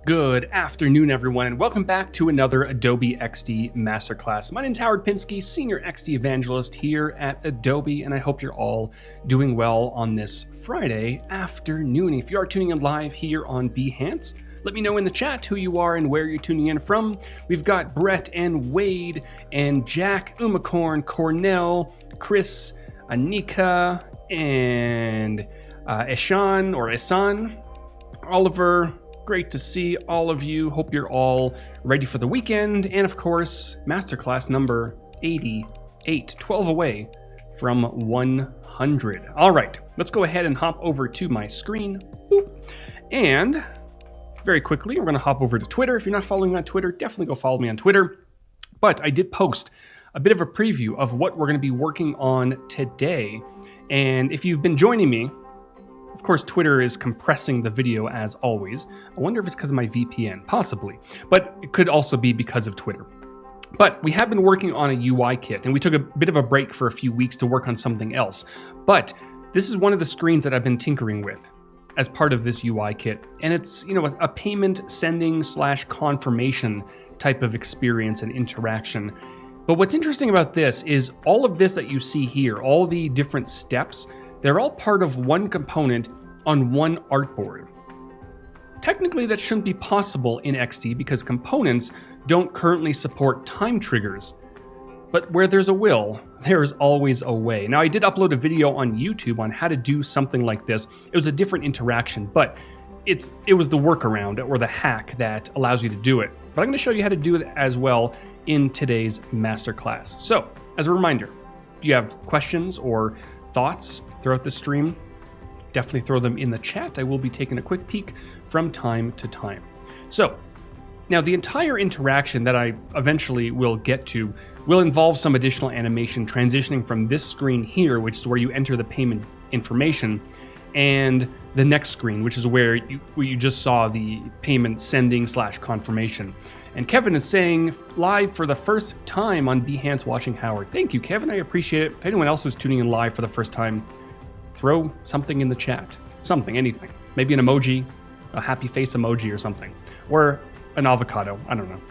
Good afternoon, everyone, and welcome back to another Adobe XD Masterclass. My name is Howard Pinsky, Senior XD Evangelist here at Adobe, and I hope you're all doing well on this Friday afternoon. If you are tuning in live here on Behance, let me know in the chat who you are and where you're tuning in from. We've got Brett and Wade and Jack, Umacorn, Cornell, Chris, Anika, and Eshan or Esan, Oliver. Great to see all of you. Hope you're all ready for the weekend. And of course, Masterclass number 88, 12 away from 100. All right, let's go ahead and hop over to my screen. Boop. And very quickly, we're gonna hop over to Twitter. If you're not following me on Twitter, definitely go follow me on Twitter. But I did post a bit of a preview of what we're gonna be working on today. And if you've been joining me, of course, Twitter is compressing the video as always. I wonder if it's because of my VPN, possibly, but it could also be because of Twitter. But we have been working on a UI kit, and we took a bit of a break for a few weeks to work on something else. But this is one of the screens that I've been tinkering with as part of this UI kit. And it's, a payment sending / confirmation type of experience and interaction. But what's interesting about this is all of this that you see here, all the different steps, they're all part of one component on one artboard. Technically, that shouldn't be possible in XD because components don't currently support time triggers. But where there's a will, there's always a way. Now, I did upload a video on YouTube on how to do something like this. It was a different interaction, but it was the workaround or the hack that allows you to do it. But I'm going to show you how to do it as well in today's masterclass. So, as a reminder, if you have questions or thoughts throughout the stream, definitely throw them in the chat. I will be taking a quick peek from time to time. So now the entire interaction that I eventually will get to will involve some additional animation transitioning from this screen here, which is where you enter the payment information, and the next screen, which is where you just saw the payment sending / confirmation. And Kevin is saying, live for the first time on Behance watching Howard. Thank you, Kevin. I appreciate it. If anyone else is tuning in live for the first time, throw something in the chat. Something, anything. Maybe an emoji, a happy face emoji or something. Or an avocado. I don't know.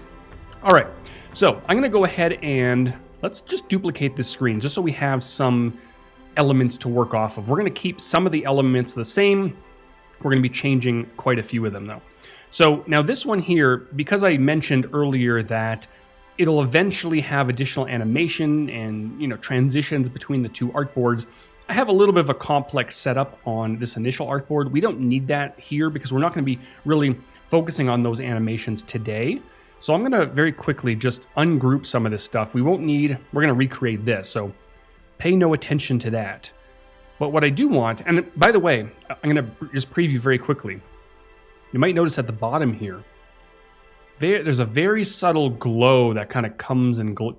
All right. So I'm going to go ahead and let's just duplicate this screen just so we have some elements to work off of. We're going to keep some of the elements the same. We're going to be changing quite a few of them, though. So now this one here, because I mentioned earlier that it'll eventually have additional animation and transitions between the two artboards, I have a little bit of a complex setup on this initial artboard. We don't need that here because we're not going to be really focusing on those animations today. So I'm going to very quickly just ungroup some of this stuff. We're going to recreate this, so pay no attention to that. But what I do want, and by the way, I'm going to just preview very quickly. You might notice at the bottom here, there's a very subtle glow that kind of comes and glows.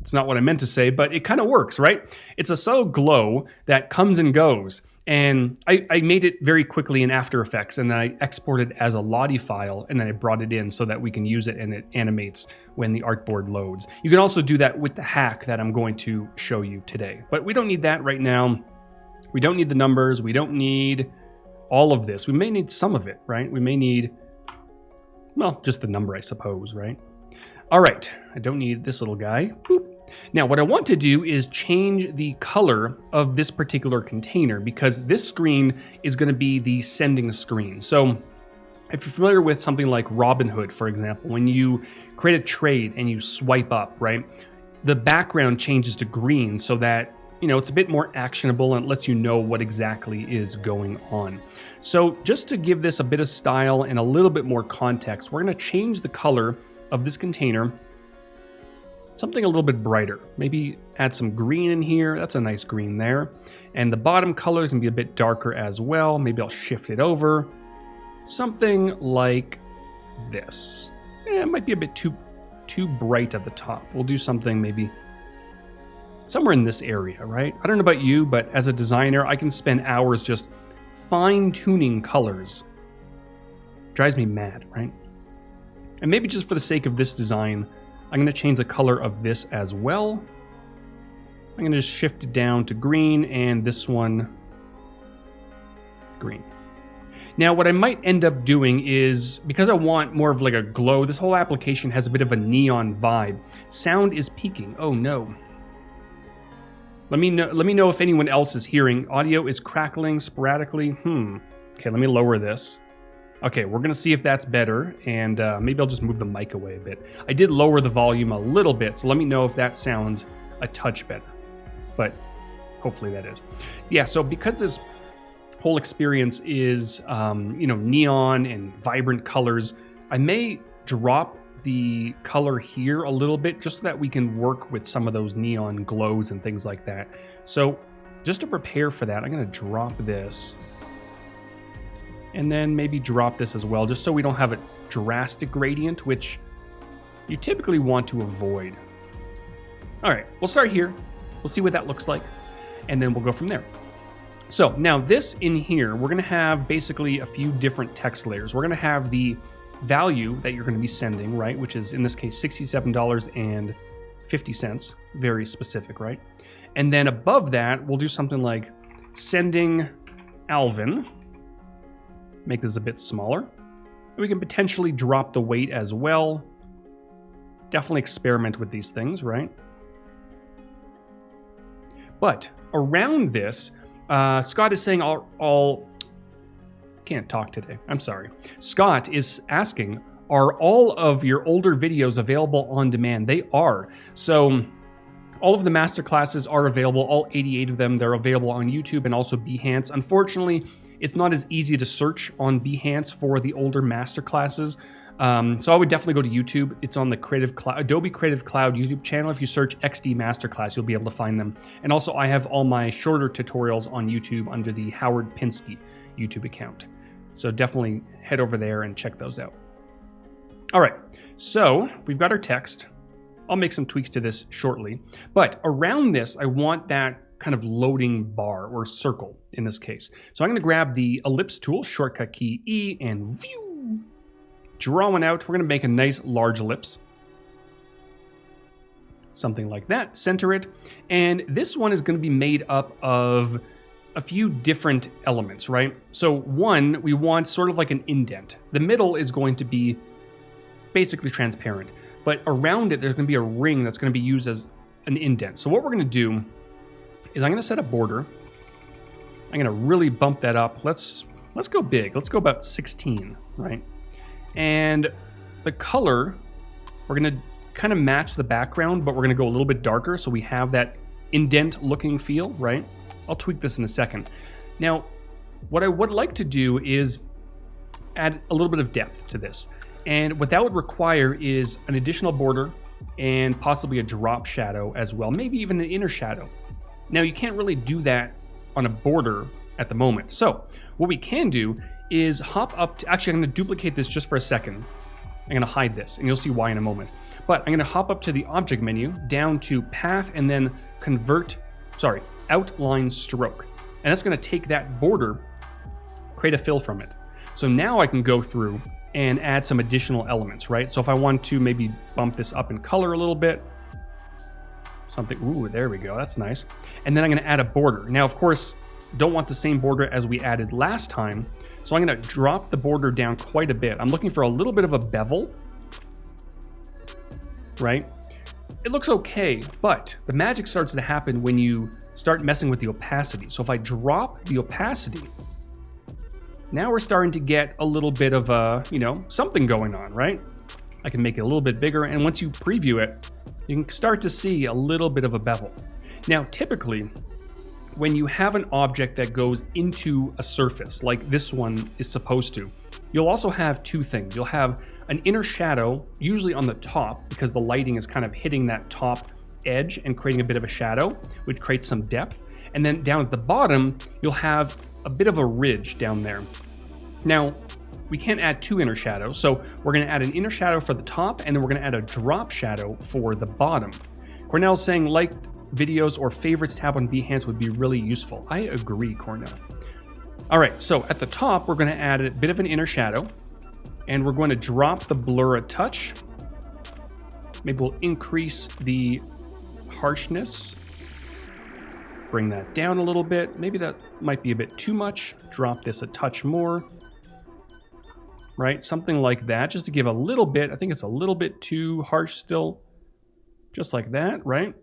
It's not what I meant to say, but it kind of works, right? It's a subtle glow that comes and goes. And I made it very quickly in After Effects, and then I exported as a Lottie file, and then I brought it in so that we can use it and it animates when the artboard loads. You can also do that with the hack that I'm going to show you today. But we don't need that right now. We don't need the numbers. We don't need all of this. We may need some of it, right? We may need, well, just the number, I suppose, right? All right, I don't need this little guy. Boop. Now, what I want to do is change the color of this particular container because this screen is going to be the sending screen. So if you're familiar with something like Robinhood, for example, when you create a trade and you swipe up, right, the background changes to green so that it's a bit more actionable and it lets you know what exactly is going on. So just to give this a bit of style and a little bit more context, we're going to change the color of this container, something a little bit brighter. Maybe add some green in here. That's a nice green there. And the bottom color is going to be a bit darker as well. Maybe I'll shift it over. Something like this. It might be a bit too bright at the top. We'll do something maybe somewhere in this area, right? I don't know about you, but as a designer, I can spend hours just fine-tuning colors. Drives me mad, right? And maybe just for the sake of this design, I'm going to change the color of this as well. I'm going to just shift it down to green, and this one, green. Now, what I might end up doing is, because I want more of like a glow, this whole application has a bit of a neon vibe. Sound is peaking. Oh no. Let me know if anyone else is hearing. Audio is crackling sporadically. Okay, let me lower this. Okay, we're gonna see if that's better, and maybe I'll just move the mic away a bit. I did lower the volume a little bit, so let me know if that sounds a touch better. But hopefully that is. Yeah, so because this whole experience is neon and vibrant colors, I may drop the color here a little bit just so that we can work with some of those neon glows and things like that. So just to prepare for that, I'm going to drop this and then maybe drop this as well, just so we don't have a drastic gradient, which you typically want to avoid. All right, we'll start here. We'll see what that looks like, and then we'll go from there. So now this in here, we're going to have basically a few different text layers. We're going to have the value that you're going to be sending, right? Which is in this case $67.50, very specific, right? And then above that, we'll do something like sending Alvin. Make this a bit smaller. We can potentially drop the weight as well. Definitely experiment with these things, right? But around this, Scott is saying can't talk today. I'm sorry. Scott is asking, are all of your older videos available on demand? They are. So all of the masterclasses are available, all 88 of them. They're available on YouTube and also Behance. Unfortunately, it's not as easy to search on Behance for the older masterclasses. So I would definitely go to YouTube. It's on the Adobe Creative Cloud YouTube channel. If you search XD Masterclass, you'll be able to find them. And also I have all my shorter tutorials on YouTube under the Howard Pinsky YouTube account. So definitely head over there and check those out. All right, so we've got our text. I'll make some tweaks to this shortly. But around this, I want that kind of loading bar or circle in this case. So I'm going to grab the ellipse tool, shortcut key E, and view. Draw one out. We're going to make a nice large ellipse. Something like that. Center it. And this one is going to be made up of a few different elements, right? So one, we want sort of like an indent. The middle is going to be basically transparent, but around it, there's going to be a ring that's going to be used as an indent. So what we're going to do is I'm going to set a border. I'm going to really bump that up. Let's go big. Let's go about 16, right? And the color, we're going to kind of match the background, but we're going to go a little bit darker so we have that indent looking feel, right? I'll tweak this in a second. Now, what I would like to do is add a little bit of depth to this. And what that would require is an additional border and possibly a drop shadow as well, maybe even an inner shadow. Now, you can't really do that on a border at the moment. So what we can do is hop up to, actually, I'm going to duplicate this just for a second. I'm going to hide this, and you'll see why in a moment. But I'm going to hop up to the object menu, down to path, and then outline stroke. And that's going to take that border, create a fill from it. So now I can go through and add some additional elements, right? So if I want to maybe bump this up in color a little bit, something, ooh, there we go, that's nice. And then I'm going to add a border. Now, of course, don't want the same border as we added last time. So I'm going to drop the border down quite a bit. I'm looking for a little bit of a bevel, right? It looks okay, but the magic starts to happen when you start messing with the opacity. So if I drop the opacity, now we're starting to get a little bit of a, something going on, right? I can make it a little bit bigger, and once you preview it, you can start to see a little bit of a bevel. Now, typically, when you have an object that goes into a surface, like this one is supposed to, you'll also have two things. You'll have an inner shadow, usually on the top, because the lighting is kind of hitting that top edge and creating a bit of a shadow, which creates some depth. And then down at the bottom, you'll have a bit of a ridge down there. Now, we can't add two inner shadows, so we're going to add an inner shadow for the top, and then we're going to add a drop shadow for the bottom. Cornell's saying liked videos or favorites tab on Behance would be really useful. I agree, Cornell. All right, so at the top, we're going to add a bit of an inner shadow, and we're going to drop the blur a touch. Maybe we'll increase the harshness. Bring that down a little bit. Maybe that might be a bit too much. Drop this a touch more. right? Something like that, just to give a little bit. I think it's a little bit too harsh still. Just like that, right?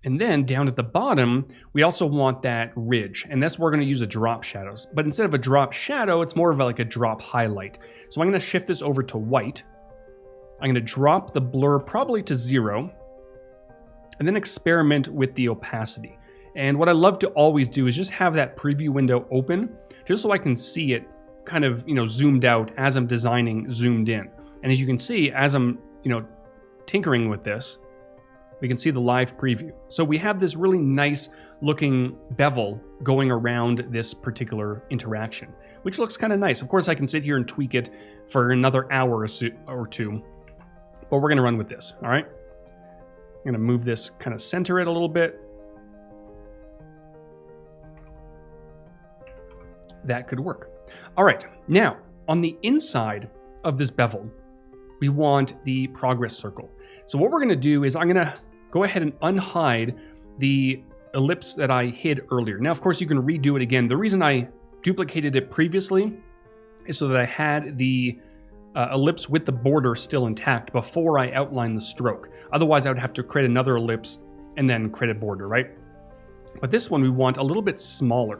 And then down at the bottom, we also want that ridge. And that's where we're going to use a drop shadows. But instead of a drop shadow, it's more of like a drop highlight. So I'm going to shift this over to white. I'm going to drop the blur probably to 0. And then experiment with the opacity. And what I love to always do is just have that preview window open, just so I can see it kind of, zoomed out as I'm designing, zoomed in. And as you can see, as I'm, tinkering with this, we can see the live preview. So we have this really nice looking bevel going around this particular interaction, which looks kind of nice. Of course, I can sit here and tweak it for another hour or two, but we're going to run with this. All right. I'm going to move this, kind of center it a little bit. That could work. All right. Now, on the inside of this bevel, we want the progress circle. So what we're going to do is I'm going to go ahead and unhide the ellipse that I hid earlier. Now, of course, you can redo it again. The reason I duplicated it previously is so that I had the ellipse with the border still intact before I outlined the stroke. Otherwise, I would have to create another ellipse and then create a border, right? But this one we want a little bit smaller.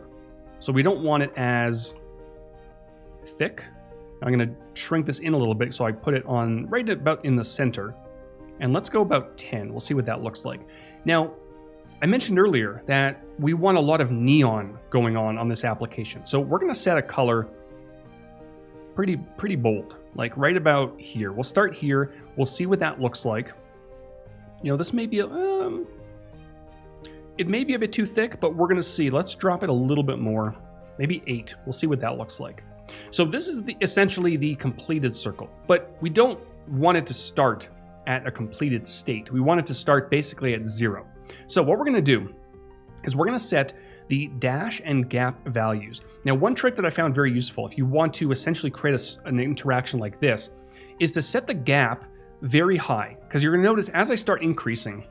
So we don't want it as thick. I'm going to shrink this in a little bit, so I put it on right about in the center. And let's go about 10. We'll see what that looks like. Now, I mentioned earlier that we want a lot of neon going on this application. So we're going to set a color pretty bold, like right about here. We'll start here. We'll see what that looks like. This may be it may be a bit too thick, but we're going to see. Let's drop it a little bit more, maybe 8. We'll see what that looks like. So this is essentially the completed circle, but we don't want it to start at a completed state. We want it to start basically at 0. So what we're going to do is we're going to set the dash and gap values. Now, one trick that I found very useful, if you want to essentially create an interaction like this, is to set the gap very high, because you're going to notice as I start increasing,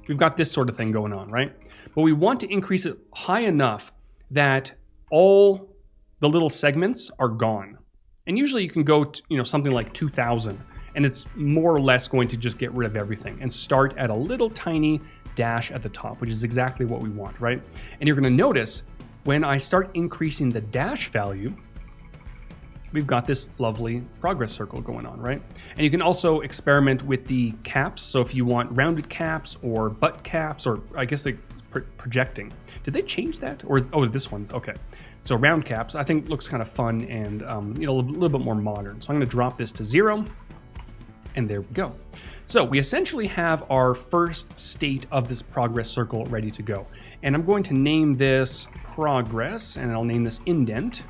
we've got this sort of thing going on, right? But we want to increase it high enough that all the little segments are gone. And usually you can go to, something like 2000, and it's more or less going to just get rid of everything and start at a little tiny dash at the top, which is exactly what we want, right? And you're going to notice when I start increasing the dash value, we've got this lovely progress circle going on, right? And you can also experiment with the caps. So if you want rounded caps or butt caps, or I guess like projecting. Did they change that? Or, oh, this one's, okay. So round caps, I think looks kind of fun and a little bit more modern. So I'm going to drop this to 0. And there we go. So we essentially have our first state of this progress circle ready to go. And I'm going to name this progress, and I'll name this indent.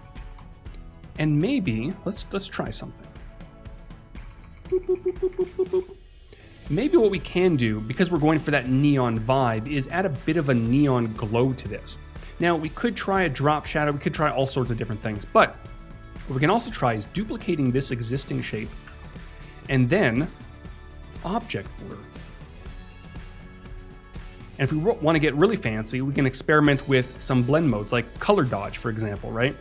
And maybe, let's try something. Boop, boop, boop, boop, boop, boop. Maybe what we can do, because we're going for that neon vibe, is add a bit of a neon glow to this. Now, we could try a drop shadow, we could try all sorts of different things, but what we can also try is duplicating this existing shape and then object blur. And if we want to get really fancy, we can experiment with some blend modes, like color dodge, for example, right?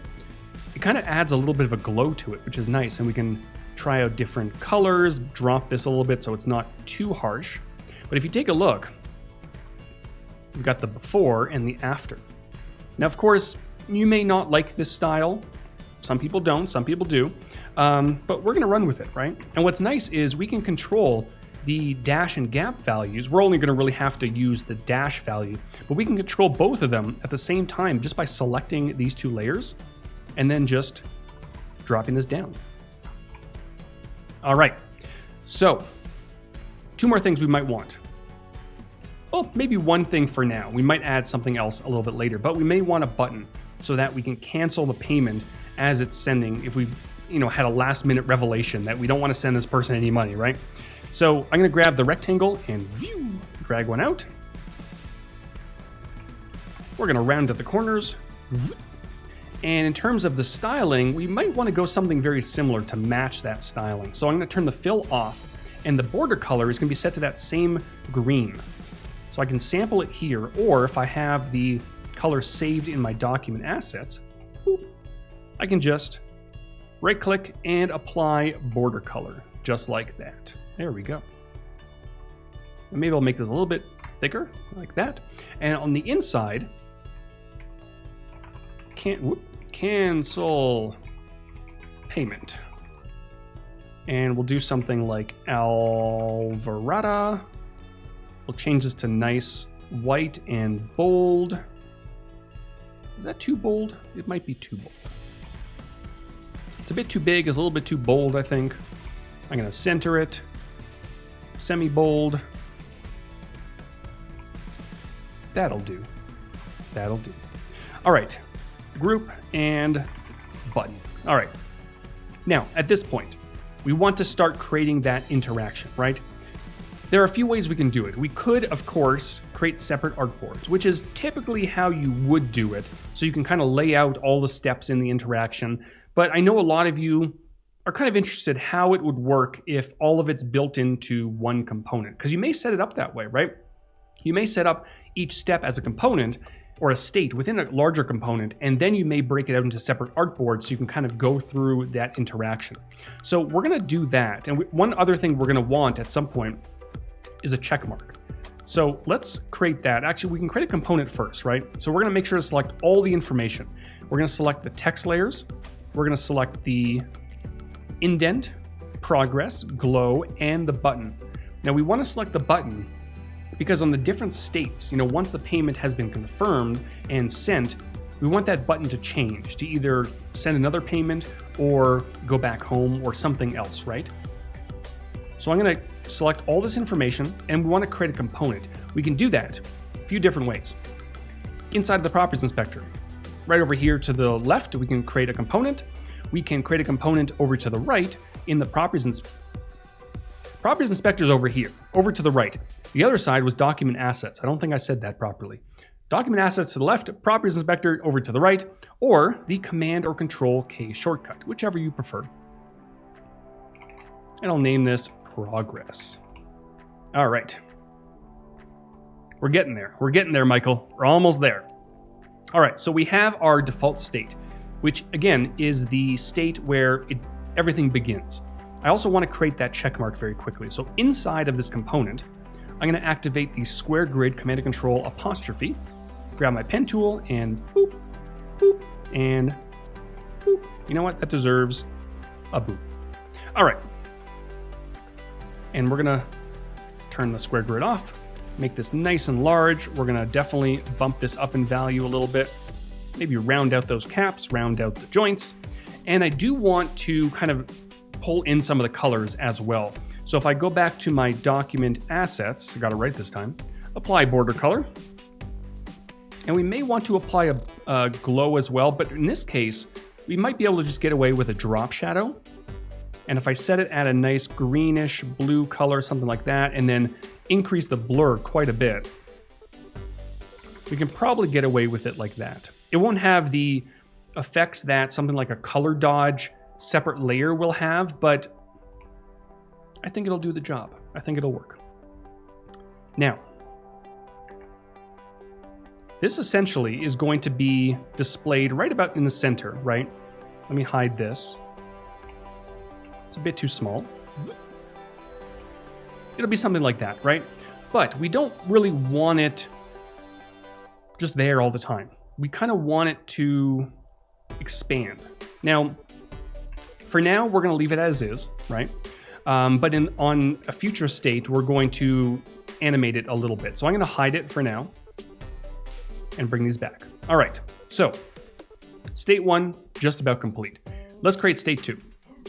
It kind of adds a little bit of a glow to it, which is nice, and we can try out different colors, drop this a little bit so it's not too harsh. But if you take a look, we've got the before and the after. Now, of course, you may not like this style. Some people don't, some people do. But we're going to run with it, right? And what's nice is we can control the dash and gap values. We're only going to really have to use the dash value, but we can control both of them at the same time just by selecting these two layers and then just dropping this down. All right, so 2 more things we might want. Well, maybe one thing for now. We might add something else a little bit later, but we may want a button so that we can cancel the payment as it's sending if we had a last minute revelation that we don't want to send this person any money, right? So I'm going to grab the rectangle and drag one out. We're going to round at the corners. And in terms of the styling, we might want to go something very similar to match that styling. So I'm going to turn the fill off, and the border color is going to be set to that same green. So I can sample it here, or if I have the color saved in my document assets, I can just right click and apply border color, just like that. There we go. And maybe I'll make this a little bit thicker, like that. And on the inside, cancel payment. And we'll do something like Alvarada. We'll change this to nice white and bold. Is that too bold? It might be too bold. It's a bit too big, it's a little bit too bold, I think. I'm gonna center it, semi-bold. That'll do. That'll do. All right, group and button. All right. Now, at this point, we want to start creating that interaction, right? There are a few ways we can do it. We could, of course, create separate artboards, which is typically how you would do it. So you can kind of lay out all the steps in the interaction. But I know a lot of you are kind of interested how it would work if all of it's built into one component, because you may set it up that way, right? You may set up each step as a component or a state within a larger component, and then you may break it out into separate artboards so you can kind of go through that interaction. So we're gonna do that. And one other thing we're gonna want at some point is a check mark. So let's create that. Actually, we can create a component first, right? So we're gonna make sure to select all the information. We're gonna select the text layers. We're gonna select the indent, progress, glow, and the button. Now we wanna select the button because on the different states, once the payment has been confirmed and sent, we want that button to change, to either send another payment or go back home or something else, right? So I'm gonna select all this information and we wanna create a component. We can do that a few different ways. Inside the Properties Inspector, right over here to the left, we can create a component. We can create a component over to the right in the Properties Inspector's over here, over to the right. The other side was Document Assets. I don't think I said that properly. Document Assets to the left, Properties Inspector over to the right, or the Command or Control K shortcut, whichever you prefer. And I'll name this Progress. All right. We're getting there. We're getting there, Michael. We're almost there. All right, so we have our default state, which again is the state where everything begins. I also want to create that check mark very quickly. So inside of this component, I'm going to activate the square grid Command and Control apostrophe, grab my pen tool and boop, boop, and boop. You know what? That deserves a boop. All right. And we're going to turn the square grid off, make this nice and large. We're going to definitely bump this up in value a little bit, maybe round out those caps, round out the joints. And I do want to kind of pull in some of the colors as well. So if I go back to my document assets, I got it right this time, apply border color. And we may want to apply a glow as well, but in this case, we might be able to just get away with a drop shadow. And if I set it at a nice greenish blue color, something like that, and then increase the blur quite a bit, we can probably get away with it like that. It won't have the effects that something like a color dodge separate layer will have, but I think it'll do the job. I think it'll work. Now, this essentially is going to be displayed right about in the center, right? Let me hide this. It's a bit too small. It'll be something like that, right? But we don't really want it just there all the time. We kind of want it to expand. Now, for now, we're going to leave it as is, right? But on a future state, we're going to animate it a little bit. So I'm going to hide it for now and bring these back. All right, so state 1, just about complete. Let's create state 2.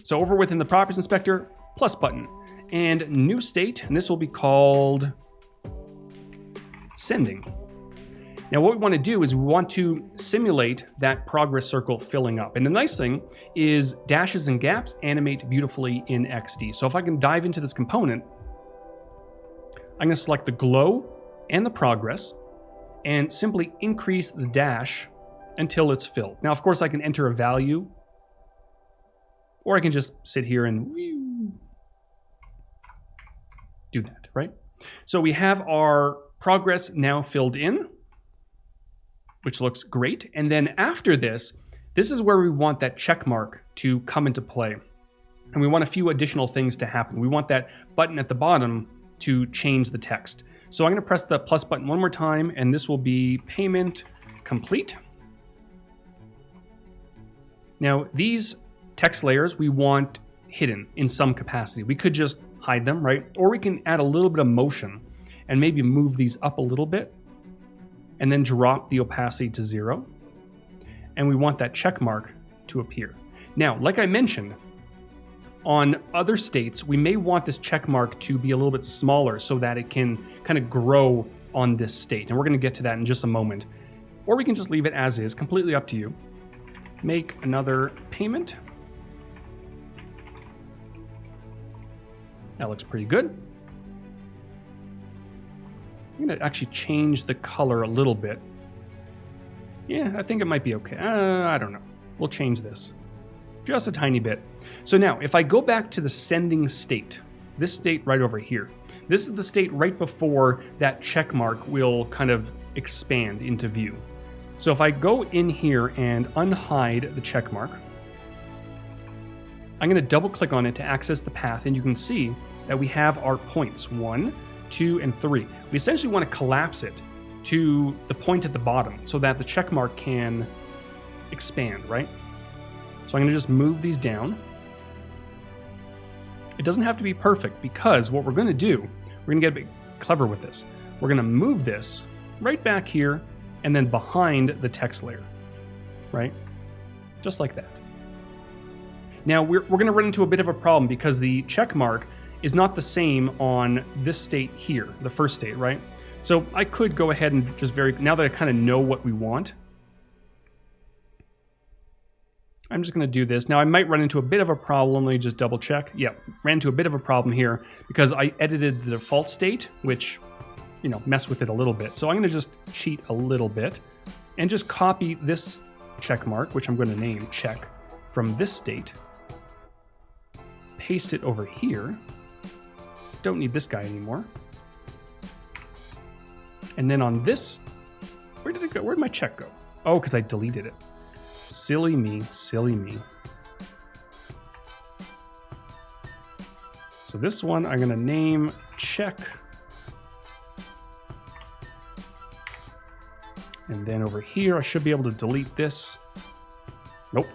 So over within the Properties Inspector, plus button, and new state, and this will be called sending. Now what we want to do is we want to simulate that progress circle filling up. And the nice thing is dashes and gaps animate beautifully in XD. So if I can dive into this component, I'm going to select the glow and the progress and simply increase the dash until it's filled. Now, of course, I can enter a value, or I can just sit here and do that, right? So we have our progress now filled in, which looks great. And then after this, This is where we want that check mark to come into play. And we want a few additional things to happen. We want that button at the bottom to change the text. So I'm going to press the plus button one more time, and this will be payment complete. Now, these text layers we want hidden in some capacity. We could just hide them, right? Or we can add a little bit of motion and maybe move these up a little bit and then drop the opacity to 0. And we want that check mark to appear. Now, like I mentioned, on other states, we may want this check mark to be a little bit smaller so that it can kind of grow on this state. And we're going to get to that in just a moment. Or we can just leave it as is, completely up to you. Make another payment. That looks pretty good. I'm going to actually change the color a little bit. Yeah, I think it might be okay. I don't know. We'll change this just a tiny bit. So now, if I go back to the sending state, this state right over here, this is the state right before that check mark will kind of expand into view. So if I go in here and unhide the check mark, I'm going to double click on it to access the path, and you can see that we have our points 1, 2, and 3. We essentially want to collapse it to the point at the bottom so that the check mark can expand, right? So I'm going to just move these down. It doesn't have to be perfect, because what we're going to do, we're going to get a bit clever with this. We're going to move this right back here and then behind the text layer, right? Just like that. Now we're going to run into a bit of a problem because the check mark is not the same on this state here, the first state, right? So I could go ahead and just now that I kind of know what we want, I'm just going to do this. Now I might run into a bit of a problem. Let me just double check. Yeah, ran into a bit of a problem here because I edited the default state, which, you know, messed with it a little bit. So I'm going to just cheat a little bit and just copy this check mark, which I'm going to name check, from this state. Paste it over here. Don't need this guy anymore. And then on this, where did it go? Where'd my check go? Oh, because I deleted it. Silly me, silly me. So this one I'm going to name check. And then over here, I should be able to delete this. Nope.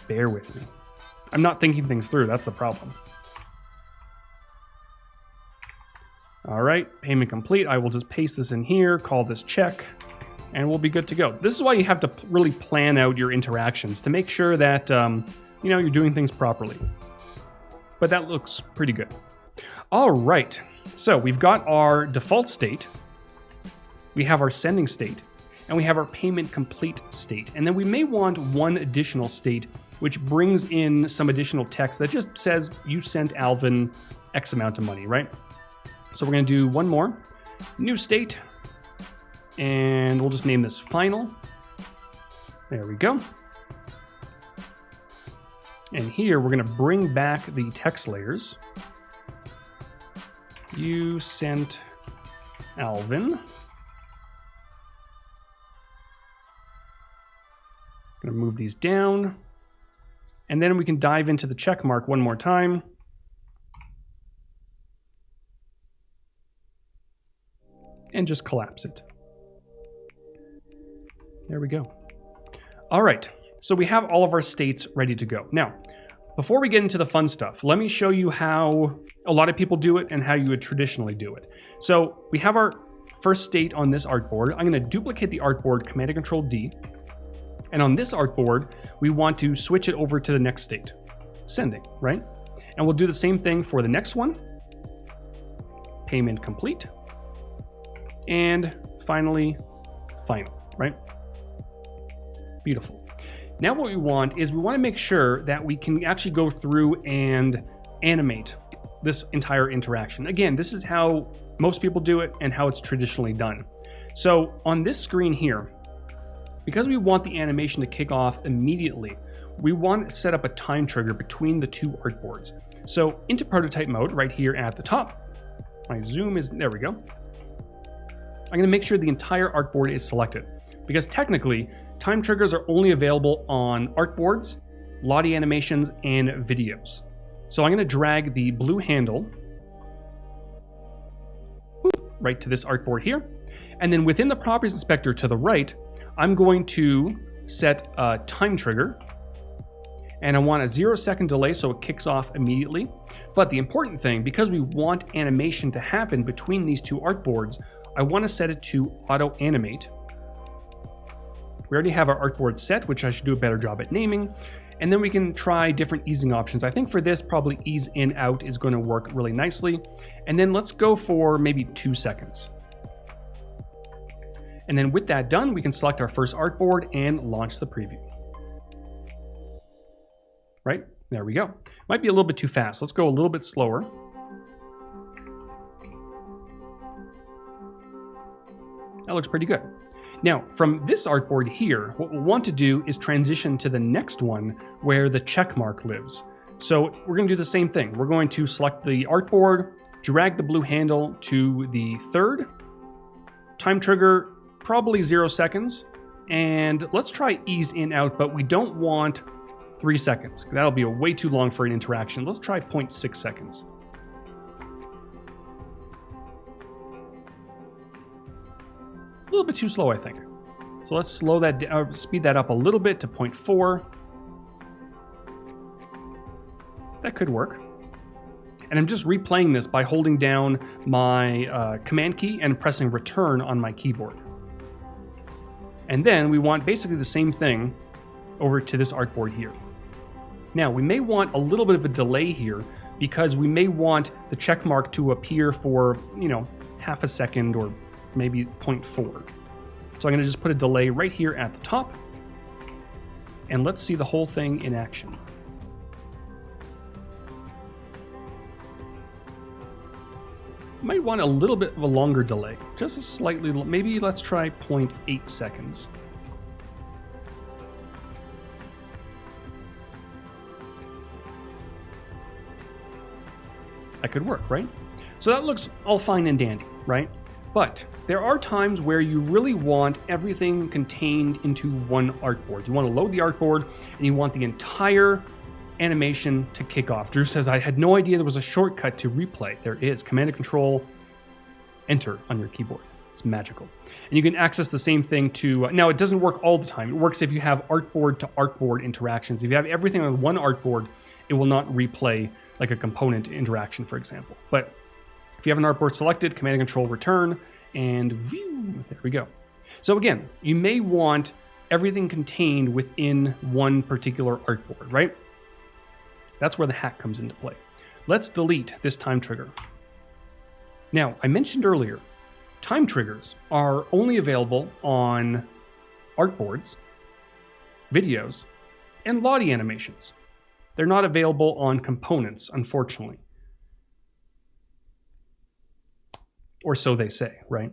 Bear with me. I'm not thinking things through. That's the problem. All right, payment complete. I will just paste this in here, call this check, and we'll be good to go. This is why you have to really plan out your interactions to make sure that you know, you're doing things properly. But that looks pretty good. All right, so we've got our default state, we have our sending state, and we have our payment complete state. And then we may want one additional state which brings in some additional text that just says you sent Alvin X amount of money, right? So we're going to do one more, new state, and we'll just name this final. There we go. And here we're going to bring back the text layers. You sent Alvin. Going to move these down. And then we can dive into the check mark one more time. And just collapse it. There we go. All right, so we have all of our states ready to go. Now, before we get into the fun stuff, let me show you how a lot of people do it and how you would traditionally do it. So we have our first state on this artboard. I'm going to duplicate the artboard, Command and Control D. And on this artboard, we want to switch it over to the next state, sending, right? And we'll do the same thing for the next one. Payment complete. And finally, final, right? Beautiful. Now what we want is we want to make sure that we can actually go through and animate this entire interaction. Again, this is how most people do it and how it's traditionally done. So on this screen here, because we want the animation to kick off immediately, we want to set up a time trigger between the two artboards. So into prototype mode right here at the top, my zoom is, there we go. I'm going to make sure the entire artboard is selected. because technically time triggers are only available on artboards, Lottie animations, and videos. So I'm going to drag the blue handle right to this artboard here. And then within the properties inspector to the right, I'm going to set a time trigger, and I want a 0-second delay so it kicks off immediately. But the important thing, because we want animation to happen between these two artboards, I want to set it to auto animate. We already have our artboard set, which I should do a better job at naming. And then we can try different easing options. I think for this, probably ease in out is going to work really nicely. And then let's go for maybe 2 seconds. And then with that done, we can select our first artboard and launch the preview. Right, there we go. Might be a little bit too fast. Let's go a little bit slower. That looks pretty good. Now, from this artboard here, what we'll want to do is transition to the next one where the check mark lives. So we're going to do the same thing. We're going to select the artboard, drag the blue handle to the third, time trigger probably 0 seconds, and let's try ease in out, but we don't want 3 seconds. That'll be way too long for an interaction. Let's try 0.6 seconds. A little bit too slow, I think. So let's slow that down, speed that up a little bit to 0.4. That could work. And I'm just replaying this by holding down my command key and pressing return on my keyboard. And then we want basically the same thing over to this artboard here. Now, we may want a little bit of a delay here because we may want the check mark to appear for, half a second or maybe 0.4. So I'm going to just put a delay right here at the top, and let's see the whole thing in action. Might want a little bit of a longer delay, just a slightly, maybe let's try 0.8 seconds. That could work, right? So that looks all fine and dandy, right? But there are times where you really want everything contained into one artboard. You want to load the artboard and you want the entire animation to kick off. Drew says, I had no idea there was a shortcut to replay. There is. Command and Control, Enter on your keyboard. It's magical. And you can access the same thing to, now it doesn't work all the time. It works if you have artboard to artboard interactions. If you have everything on one artboard, it will not replay like a component interaction, for example. But if you have an artboard selected, Command and Control Return, and whew, there we go. So again, you may want everything contained within one particular artboard, right? That's where the hack comes into play. Let's delete this time trigger. Now, I mentioned earlier, time triggers are only available on artboards, videos, and Lottie animations. They're not available on components, unfortunately. Or so they say, right?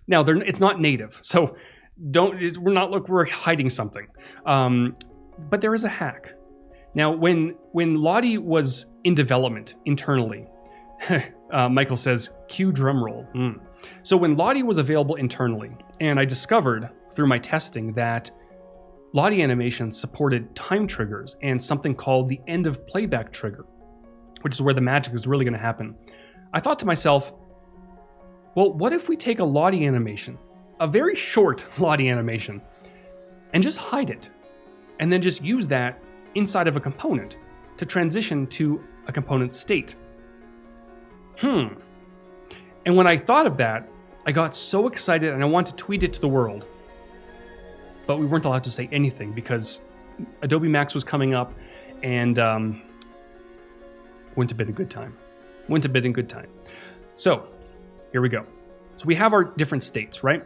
Now, it's not native, so we're hiding something. But there is a hack. Now, when Lottie was in development internally, Michael says, cue drum roll. So when Lottie was available internally, and I discovered through my testing that Lottie animations supported time triggers and something called the end of playback trigger, which is where the magic is really going to happen. I thought to myself, well, what if we take a Lottie animation, a very short Lottie animation, and just hide it, and then just use that inside of a component to transition to a component state? And when I thought of that, I got so excited and I wanted to tweet it to the world. But we weren't allowed to say anything because Adobe Max was coming up, and wouldn't have been a good time. Wouldn't have been a good time. So here we go. So we have our different states, right?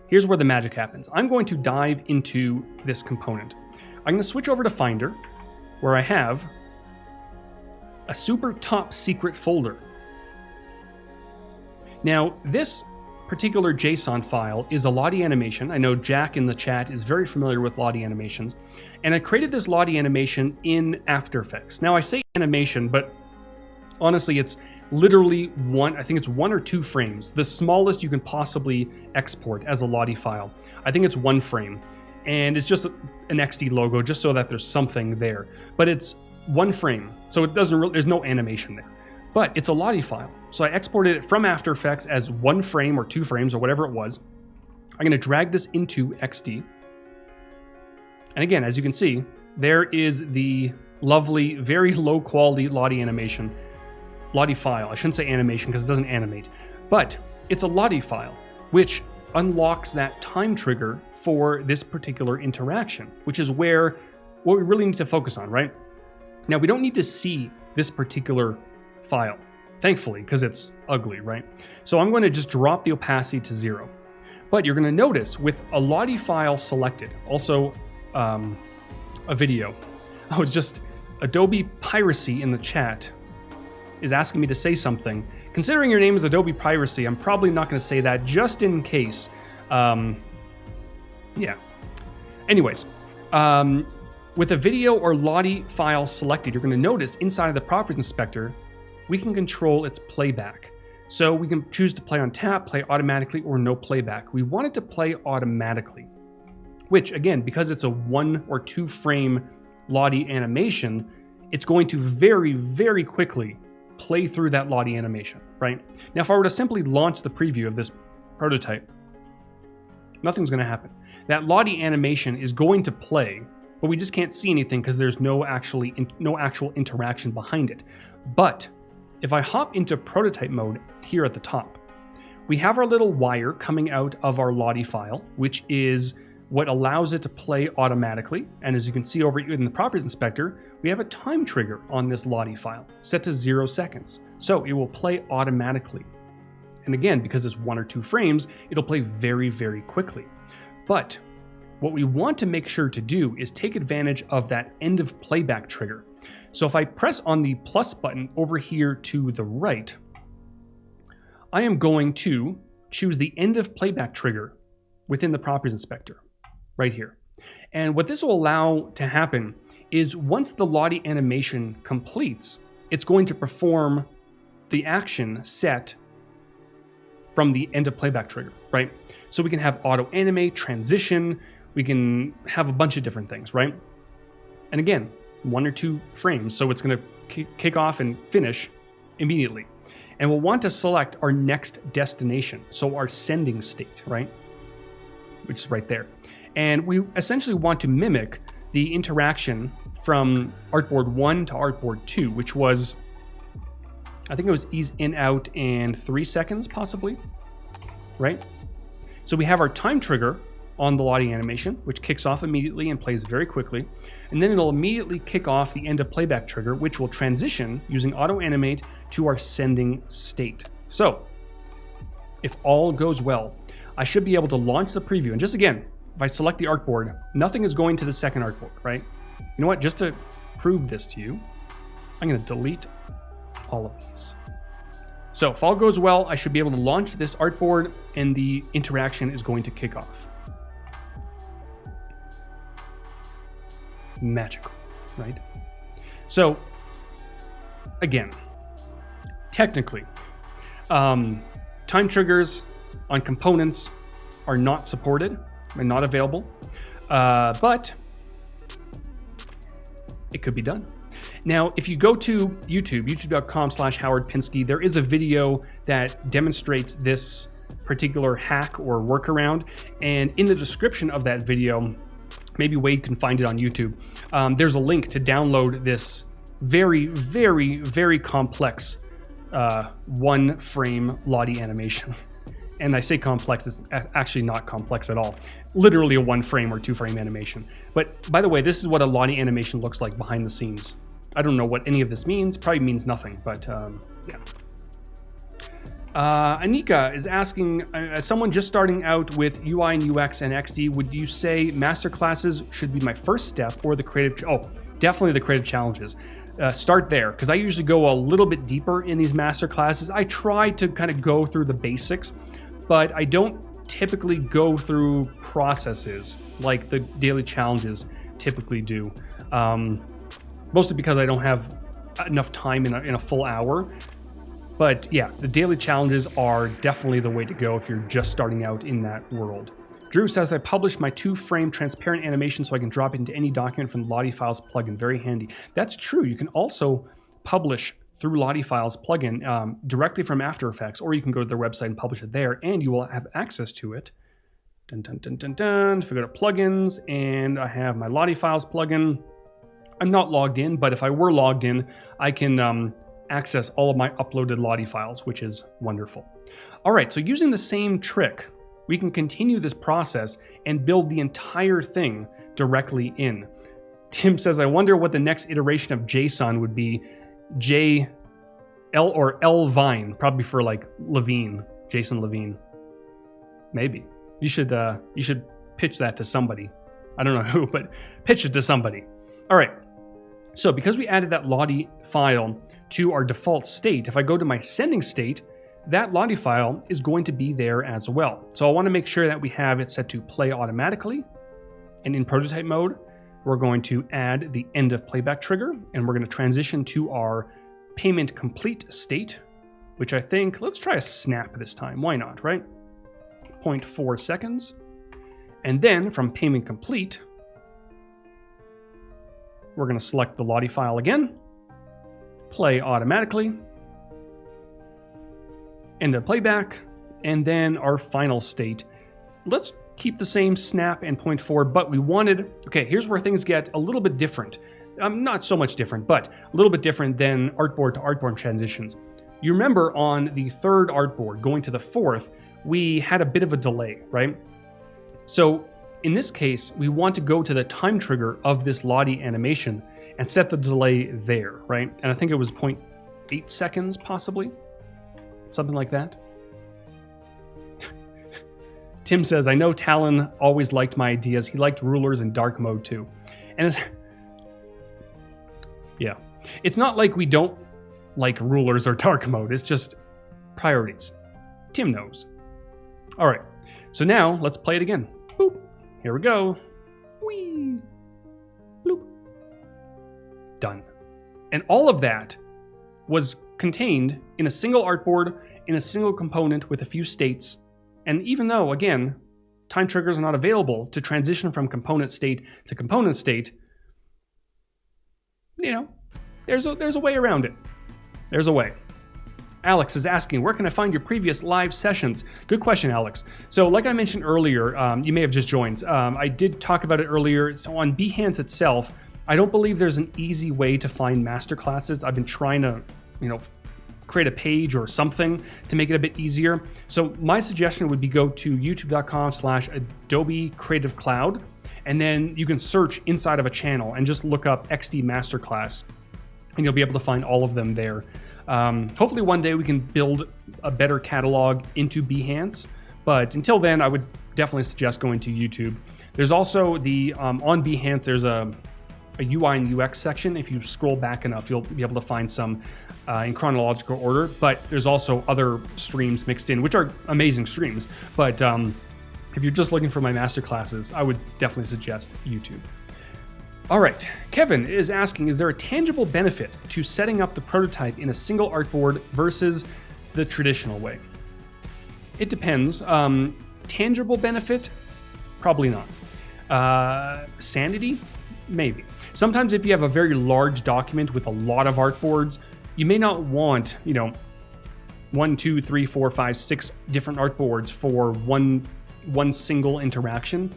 Here's where the magic happens. I'm going to dive into this component. I'm going to switch over to Finder, where I have a super top secret folder. Now, this particular JSON file is a Lottie animation. I know Jack in the chat is very familiar with Lottie animations. And I created this Lottie animation in After Effects. Now, I say animation, but Honestly, it's literally I think it's 1 or 2 frames. The smallest you can possibly export as a Lottie file. I think it's 1 frame. And it's just an XD logo just so that there's something there. But it's 1 frame, so it doesn't really, there's no animation there. But it's a Lottie file. So I exported it from After Effects as 1 frame or 2 frames or whatever it was. I'm gonna drag this into XD. And again, as you can see, there is the lovely, very low quality Lottie file. I shouldn't say animation because it doesn't animate, but it's a Lottie file, which unlocks that time trigger for this particular interaction, which is what we really need to focus on, right? Now, we don't need to see this particular file, thankfully, because it's ugly, right? So I'm going to just drop the opacity to 0. But you're going to notice with a Lottie file selected, also a video. I was just, Adobe Piracy in the chat is asking me to say something. Considering your name is Adobe Piracy, I'm probably not going to say that just in case. Yeah. Anyways, with a video or Lottie file selected, you're going to notice inside of the Properties Inspector, we can control its playback. So we can choose to play on tap, play automatically, or no playback. We want it to play automatically, which again, because it's a 1 or 2 frame Lottie animation, it's going to very, very quickly play through that Lottie animation, right? Now, if I were to simply launch the preview of this prototype, nothing's going to happen. That Lottie animation is going to play, but we just can't see anything because there's no actual interaction behind it. But if I hop into prototype mode here at the top, we have our little wire coming out of our Lottie file, which is what allows it to play automatically. And as you can see over in the Properties Inspector, we have a time trigger on this Lottie file set to 0 seconds. So it will play automatically. And again, because it's 1 or 2 frames, it'll play very, very quickly. But what we want to make sure to do is take advantage of that end of playback trigger. So if I press on the plus button over here to the right, I am going to choose the end of playback trigger within the Properties Inspector, right here. And what this will allow to happen is once the Lottie animation completes, it's going to perform the action set from the end of playback trigger, right? So we can have auto animate, transition, we can have a bunch of different things, right? And again, 1 or 2 frames, so it's going to kick off and finish immediately. And we'll want to select our next destination, so our sending state, right? Which is right there. And we essentially want to mimic the interaction from artboard 1 to artboard 2, which was, I think it was ease in, out in 3 seconds, possibly, right? So we have our time trigger on the Lottie animation, which kicks off immediately and plays very quickly. And then it'll immediately kick off the end of playback trigger, which will transition using auto animate to our sending state. So if all goes well, I should be able to launch the preview. And just again, if I select the artboard, nothing is going to the second artboard, right? You know what? Just to prove this to you, I'm going to delete all of these. So if all goes well, I should be able to launch this artboard and the interaction is going to kick off. Magical, right? So again, technically, time triggers on components are not supported and not available, but it could be done. Now, if you go to YouTube, youtube.com/Howard Pinsky, there is a video that demonstrates this particular hack or workaround. And in the description of that video, maybe Wade can find it on YouTube, there's a link to download this very, very, very complex 1 frame Lottie animation. And I say complex, it's actually not complex at all. Literally a 1 frame or 2 frame animation. But by the way, this is what a Lottie animation looks like behind the scenes. I don't know what any of this means, probably means nothing, but yeah. Anika is asking, as someone just starting out with UI and UX and XD, would you say masterclasses should be my first step or the creative, definitely the creative challenges. Start there, because I usually go a little bit deeper in these masterclasses. I try to kind of go through the basics, but I don't typically go through processes like the daily challenges typically do. Mostly because I don't have enough time in a full hour. But yeah, the daily challenges are definitely the way to go if you're just starting out in that world. Drew says, I published my 2-frame transparent animation so I can drop it into any document from the Lottie Files plugin. Very handy. That's true. You can also publish through Lottie Files plugin directly from After Effects, or you can go to their website and publish it there, and you will have access to it. Dun, dun, dun, dun, dun. If I go to plugins, and I have my Lottie Files plugin. I'm not logged in, but if I were logged in, I can access all of my uploaded Lottie files, which is wonderful. All right, so using the same trick, we can continue this process and build the entire thing directly in. Tim says, I wonder what the next iteration of JSON would be. L Vine, probably for like Levine, Jason Levine. Maybe. You should pitch that to somebody. I don't know who, but pitch it to somebody. All right. So because we added that Lottie file to our default state, if I go to my sending state, that Lottie file is going to be there as well. So I want to make sure that we have it set to play automatically. And in prototype mode, we're going to add the end of playback trigger, and we're going to transition to our payment complete state, which I think, let's try a snap this time. Why not, right? 0.4 seconds. And then from payment complete, we're going to select the Lottie file again, play automatically, end of playback, and then our final state. Let's keep the same snap and 0.4, but we wanted, okay, here's where things get a little bit different. Not so much different, but a little bit different than artboard to artboard transitions. You remember on the third artboard going to the fourth, we had a bit of a delay, right? So in this case, we want to go to the time trigger of this Lottie animation and set the delay there, right? And I think it was 0.8 seconds, possibly. Something like that. Tim says, I know Talon always liked my ideas. He liked rulers in dark mode too. And yeah, it's not like we don't like rulers or dark mode. It's just priorities. Tim knows. All right, so now let's play it again. Boop. Here we go. Whee. Bloop. Done. And all of that was contained in a single artboard, in a single component with a few states. And even though, again, time triggers are not available to transition from component state to component state, you know, there's a way around it. There's a way. Alex is asking, where can I find your previous live sessions? Good question, Alex. So like I mentioned earlier, you may have just joined. I did talk about it earlier. So on Behance itself, I don't believe there's an easy way to find masterclasses. I've been trying to, create a page or something to make it a bit easier. So my suggestion would be go to youtube.com/Adobe Creative Cloud, and then you can search inside of a channel and just look up XD Masterclass, and you'll be able to find all of them there. Hopefully one day we can build a better catalog into Behance, but until then, I would definitely suggest going to YouTube. There's also the, on Behance, there's a UI and UX section. If you scroll back enough, you'll be able to find some in chronological order, but there's also other streams mixed in, which are amazing streams. But if you're just looking for my masterclasses, I would definitely suggest YouTube. All right, Kevin is asking, is there a tangible benefit to setting up the prototype in a single artboard versus the traditional way? It depends. Tangible benefit? Probably not. Sanity? Maybe. Sometimes if you have a very large document with a lot of artboards, you may not want, 1, 2, 3, 4, 5, 6 different artboards for one single interaction.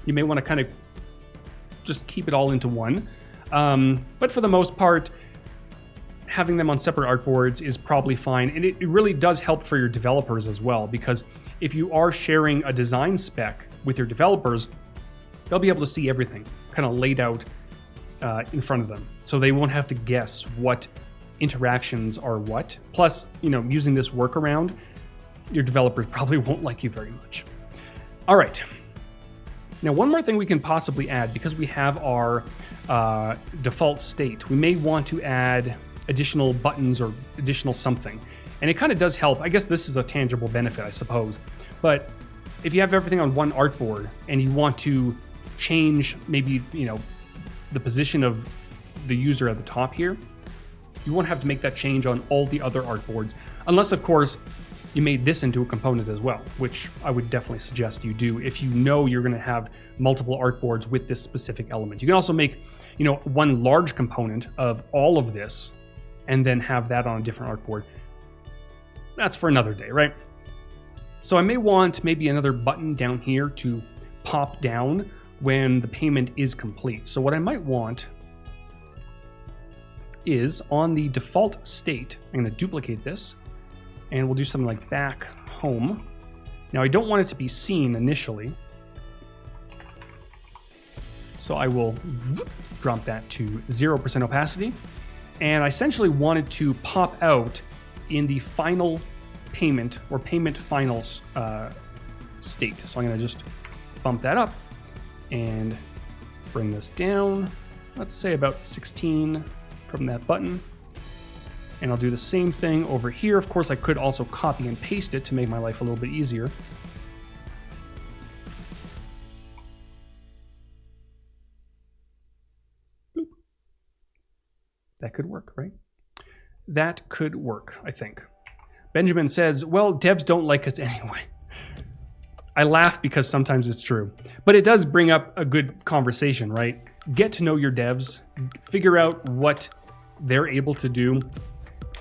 You may want to kind of just keep it all into one. But for the most part, having them on separate artboards is probably fine. And it really does help for your developers as well, because if you are sharing a design spec with your developers, they'll be able to see everything kind of laid out in front of them. So they won't have to guess what interactions are what. Plus, using this workaround, your developers probably won't like you very much. All right. Now, one more thing we can possibly add, because we have our default state, we may want to add additional buttons or additional something. And it kind of does help. I guess this is a tangible benefit, I suppose. But if you have everything on one artboard and you want to change maybe, the position of the user at the top here, You won't have to make that change on all the other artboards, unless of course you made this into a component as well, which I would definitely suggest you do if you know you're going to have multiple artboards with this specific element. You can also make, one large component of all of this and then have that on a different artboard. That's for another day, right? So I may want maybe another button down here to pop down when the payment is complete. So what I might want is on the default state, I'm going to duplicate this, and we'll do something like back home. Now I don't want it to be seen initially, so I will drop that to 0% opacity, and I essentially want it to pop out in the final payment or payment finals state. So I'm going to just bump that up and bring this down, let's say about 16 from that button. And I'll do the same thing over here. Of course, I could also copy and paste it to make my life a little bit easier. Boop. That could work, right? That could work, I think. Benjamin says, well, devs don't like us anyway. I laugh because sometimes it's true. But it does bring up a good conversation, right? Get to know your devs, figure out what they're able to do,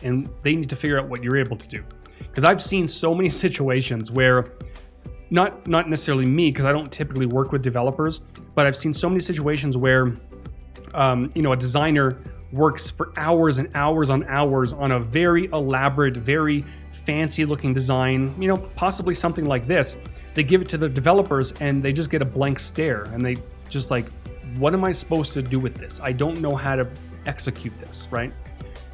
and they need to figure out what you're able to do. Because I've seen so many situations where, not necessarily me, because I don't typically work with developers, but I've seen so many situations where, a designer works for hours and hours on hours on a very elaborate, very fancy looking design, possibly something like this. They give it to the developers and they just get a blank stare, and they just like, what am I supposed to do with this? I don't know how to execute this, right?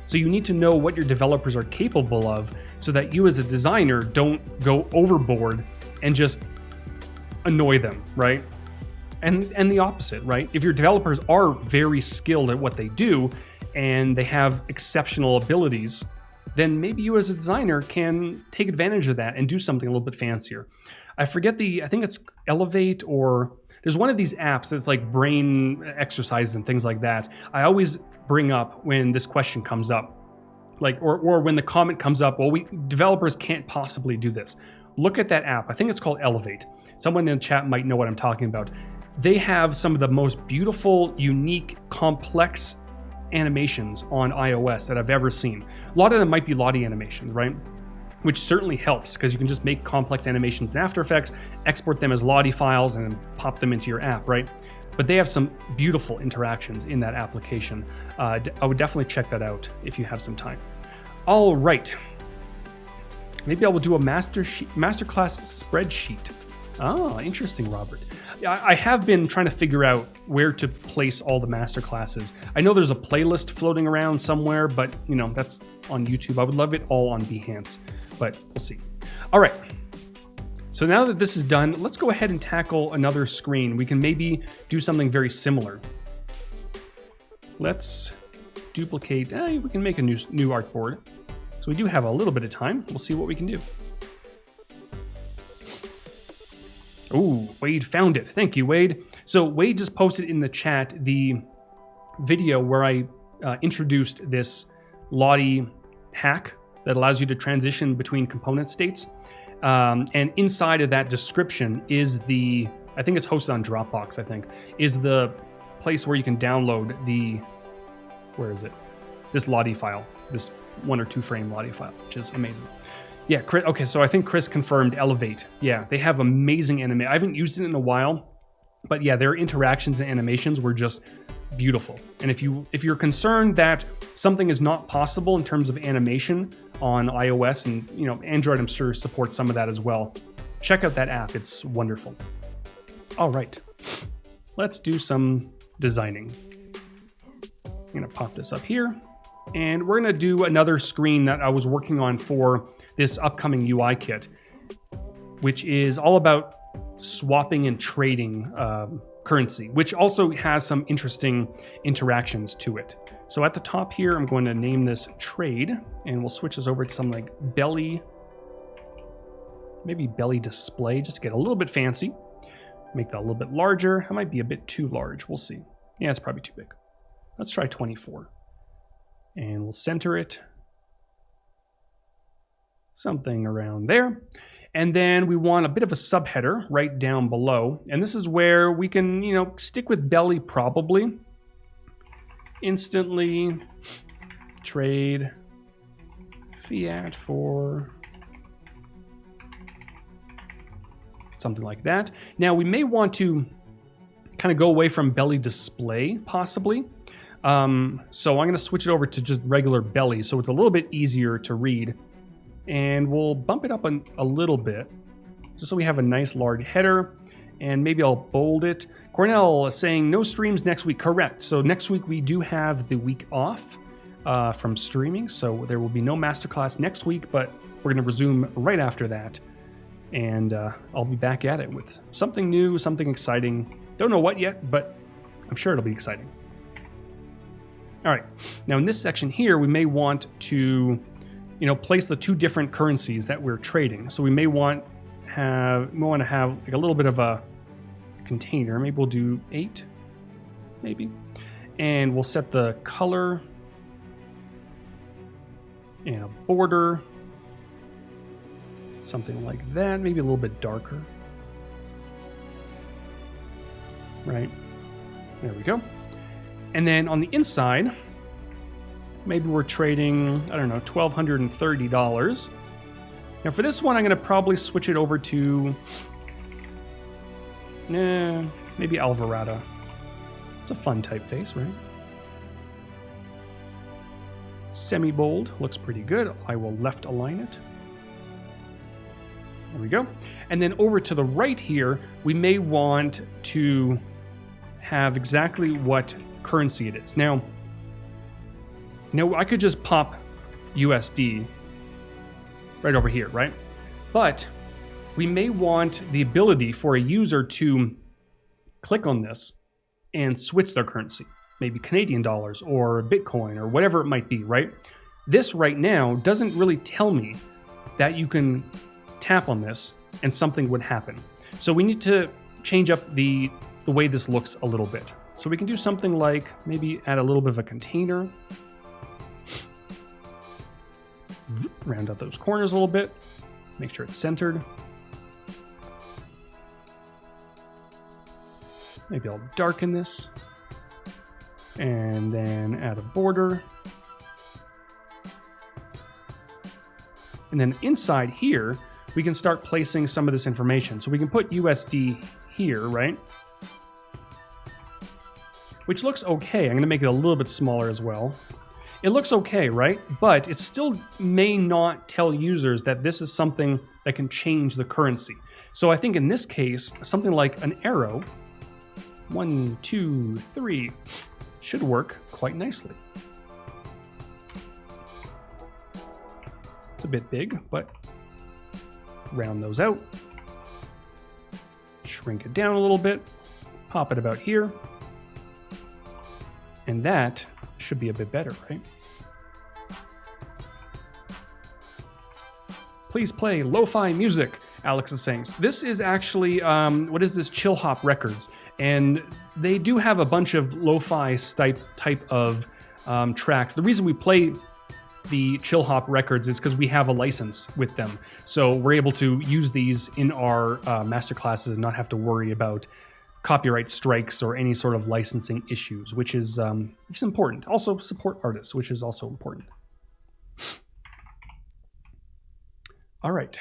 So you need to know what your developers are capable of so that you as a designer don't go overboard and just annoy them, right? And the opposite, right? If your developers are very skilled at what they do and they have exceptional abilities, then maybe you as a designer can take advantage of that and do something a little bit fancier. I forget I think it's Elevate, or there's one of these apps that's like brain exercises and things like that. I always bring up when this question comes up, like, or when the comment comes up, well, developers can't possibly do this. Look at that app. I think it's called Elevate. Someone in the chat might know what I'm talking about. They have some of the most beautiful, unique, complex animations on iOS that I've ever seen. A lot of them might be Lottie animations, right? Which certainly helps because you can just make complex animations in After Effects, export them as Lottie files, and then pop them into your app, right? But they have some beautiful interactions in that application. I would definitely check that out if you have some time. All right. Maybe I will do a masterclass spreadsheet. Oh, interesting, Robert. I have been trying to figure out where to place all the masterclasses. I know there's a playlist floating around somewhere, but that's on YouTube. I would love it all on Behance, but we'll see. All right. So now that this is done, let's go ahead and tackle another screen. We can maybe do something very similar. Let's duplicate. We can make a new artboard. So we do have a little bit of time. We'll see what we can do. Oh, Wade found it. Thank you, Wade. So Wade just posted in the chat the video where I introduced this Lottie hack that allows you to transition between component states. And inside of that description is I think it's hosted on Dropbox, is the place where you can download where is it? This Lottie file, this 1 or 2 frame Lottie file, which is amazing. Yeah, okay, so I think Chris confirmed Elevate. Yeah, they have amazing animation. I haven't used it in a while, but yeah, their interactions and animations were just beautiful. And if you're concerned that something is not possible in terms of animation on iOS, and Android, I'm sure supports some of that as well, check out that app. It's wonderful. All right, let's do some designing. I'm gonna pop this up here, and we're gonna do another screen that I was working on for this upcoming UI kit, which is all about swapping and trading currency, which also has some interesting interactions to it. So at the top here, I'm going to name this trade, and we'll switch this over to something like maybe belly display, just to get a little bit fancy. Make that a little bit larger. It might be a bit too large. We'll see. Yeah, it's probably too big. Let's try 24. And we'll center it something around there. And then we want a bit of a subheader right down below. And this is where we can, stick with belly probably. Instantly trade fiat for something like that. Now we may want to kind of go away from belly display possibly. So I'm going to switch it over to just regular belly so it's a little bit easier to read. And we'll bump it up a little bit just so we have a nice large header. And maybe I'll bold it. Cornell is saying no streams next week. Correct. So next week we do have the week off from streaming. So there will be no masterclass next week, but we're going to resume right after that. And I'll be back at it with something new, something exciting. Don't know what yet, but I'm sure it'll be exciting. All right. Now in this section here, we may want to, place the two different currencies that we're trading. So we may want to have like a little bit of a container. Maybe we'll do 8, maybe. And we'll set the color and a border, something like that. Maybe a little bit darker. Right. There we go. And then on the inside, maybe we're trading, I don't know, $1,230. Now for this one, I'm going to probably switch it over to, maybe Alvarado. It's a fun typeface, right? Semi-bold, looks pretty good. I will left align it. There we go. And then over to the right here, we may want to have exactly what currency it is. Now, I could just pop USD right over here, right? But we may want the ability for a user to click on this and switch their currency, maybe Canadian dollars or Bitcoin or whatever it might be, right? This right now doesn't really tell me that you can tap on this and something would happen. So we need to change up the way this looks a little bit. So we can do something like maybe add a little bit of a container. Round out those corners a little bit. Make sure it's centered. Maybe I'll darken this. And then add a border. And then inside here, we can start placing some of this information. So we can put USD here, right? Which looks okay. I'm going to make it a little bit smaller as well. It looks okay, right? But it still may not tell users that this is something that can change the currency. So I think in this case, something like an arrow, 1, 2, 3, should work quite nicely. It's a bit big, but round those out. Shrink it down a little bit. Pop it about here. And that should be a bit better, right? Please play lo-fi music, Alex is saying. This is actually, what is this? Chill Hop Records. And they do have a bunch of lo-fi type of tracks. The reason we play the Chill Hop Records is because we have a license with them. So we're able to use these in our masterclasses and not have to worry about copyright strikes or any sort of licensing issues, which is important. Also support artists, which is also important. All right.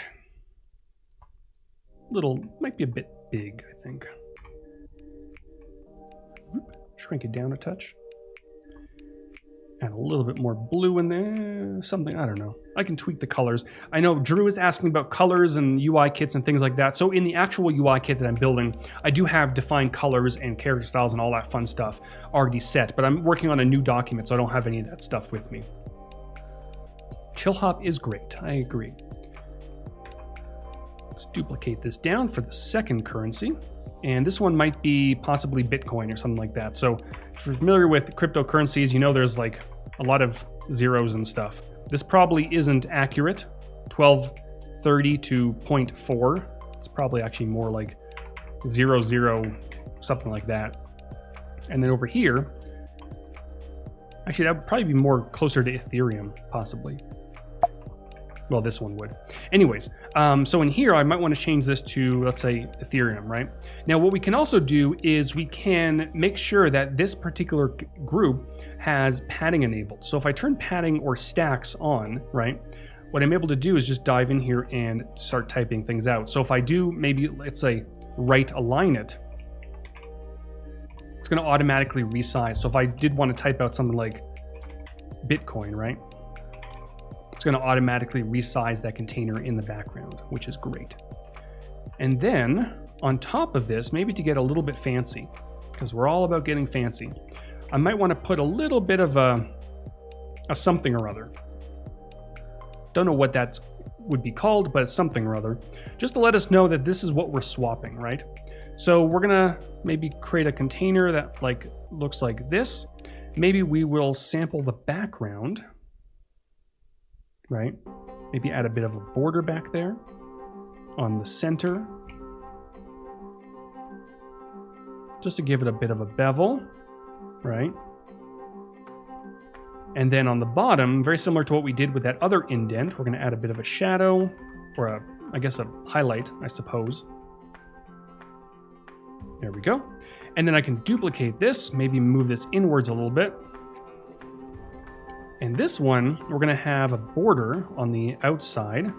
Might be a bit big, I think. Shrink it down a touch. Add a little bit more blue in there, something, I don't know. I can tweak the colors. I know Drew is asking about colors and UI kits and things like that. So in the actual UI kit that I'm building, I do have defined colors and character styles and all that fun stuff already set, but I'm working on a new document, so I don't have any of that stuff with me. Chill Hop is great, I agree. Let's duplicate this down for the second currency. And this one might be possibly Bitcoin or something like that. So if you're familiar with cryptocurrencies, you know there's like a lot of zeros and stuff. This probably isn't accurate. 1230 to 0.4. It's probably actually more like 00, 0, something like that. And then over here, Actually, that would probably be more closer to Ethereum, possibly. Well, this one would. Anyways, so in here, I might want to change this to, let's say, Ethereum, right? Now, what we can also do is we can make sure that this particular group has padding enabled. So if I turn padding or stacks on, right, what I'm able to do is just dive in here and start typing things out. So if I do maybe, let's say, right align it, it's going to automatically resize. So if I did want to type out something like Bitcoin, right, it's going to automatically resize that container in the background, which is great. And then on top of this, maybe to get a little bit fancy, because we're all about getting fancy, I might want to put a little bit of a something or other. Don't know what that would be called, but it's something or other, just to let us know that this is what we're swapping, right? So we're gonna maybe create a container that looks like this. Maybe we will sample the background, right? Maybe add a bit of a border back there on the center, just to give it a bit of a bevel, right? And then on the bottom, very similar to what we did with that other indent, we're going to add a bit of a shadow, or I guess a highlight, I suppose. There we go. And then I can duplicate this, maybe move this inwards a little bit. And this one, we're going to have a border on the outside.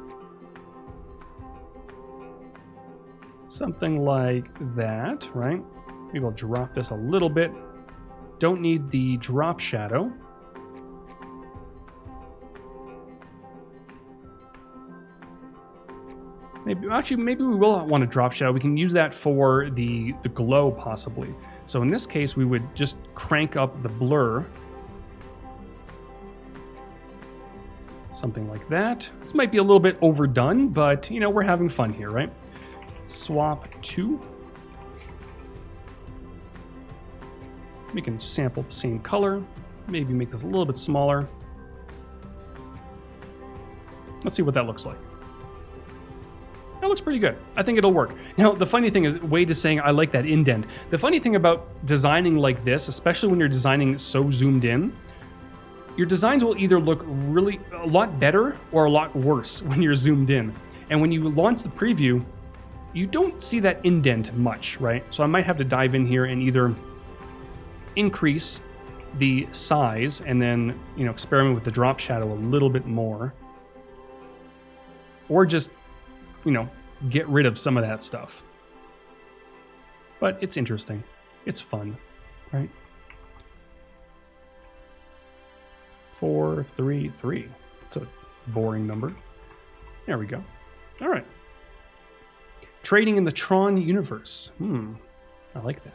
Something like that, right? Maybe I'll drop this a little bit. Don't need the drop shadow. Maybe we will want a drop shadow. We can use that for the glow possibly. So in this case, we would just crank up the blur. Something like that. This might be a little bit overdone, but you know, we're having fun here, right? Swap 2. We can sample the same color. Maybe make this a little bit smaller. Let's see what that looks like. That looks pretty good. I think it'll work. Now, the funny thing is, Wade is saying, I like that indent. The funny thing about designing like this, especially when you're designing so zoomed in, your designs will either look really a lot better or a lot worse when you're zoomed in. And when you launch the preview, you don't see that indent much, right? So I might have to dive in here and either increase the size and then, you know, experiment with the drop shadow a little bit more, or just, you know, get rid of some of that stuff. But it's interesting. It's fun, right? 4, 3, 3. It's a boring number. There we go. All right. Trading in the Tron universe. I like that.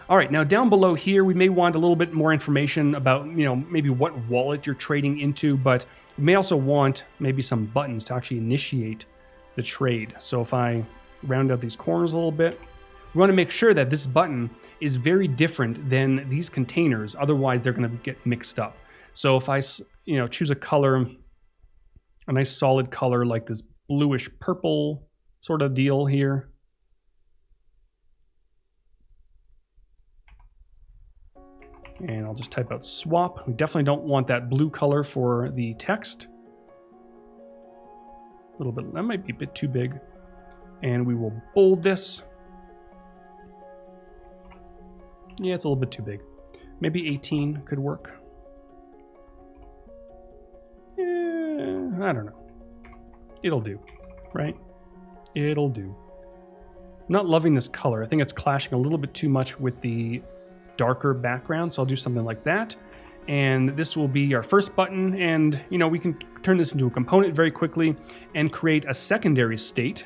All right, now down below here, we may want a little bit more information about, you know, maybe what wallet you're trading into, but we may also want maybe some buttons to actually initiate the trade. So if I round out these corners a little bit, we want to make sure that this button is very different than these containers. Otherwise, they're going to get mixed up. So if I, you know, choose a color, a nice solid color like this bluish purple sort of deal here. And I'll just type out swap. We definitely don't want that blue color for the text. A little bit, that might be a bit too big. And we will bold this. Yeah, it's a little bit too big. Maybe 18 could work. I don't know. It'll do, right? It'll do. I'm not loving this color. I think it's clashing a little bit too much with the darker background, so I'll do something like that. And this will be our first button, and you know, we can turn this into a component very quickly and create a secondary state.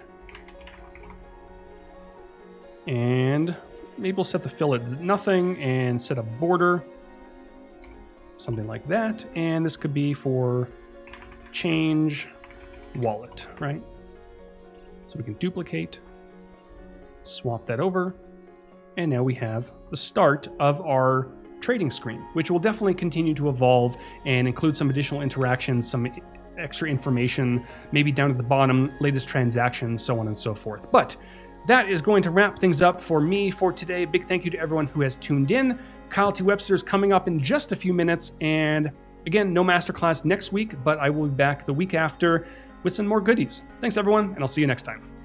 And maybe we'll set the fill at nothing and set a border, something like that. And this could be for change wallet, right? So we can duplicate, swap that over, and now we have the start of our trading screen, which will definitely continue to evolve and include some additional interactions, some extra information, maybe down at the bottom, latest transactions, so on and so forth. But that is going to wrap things up for me for today. Big thank you to everyone who has tuned in. Kyle T. Webster is coming up in just a few minutes. And again, no masterclass next week, but I will be back the week after with some more goodies. Thanks, everyone, and I'll see you next time.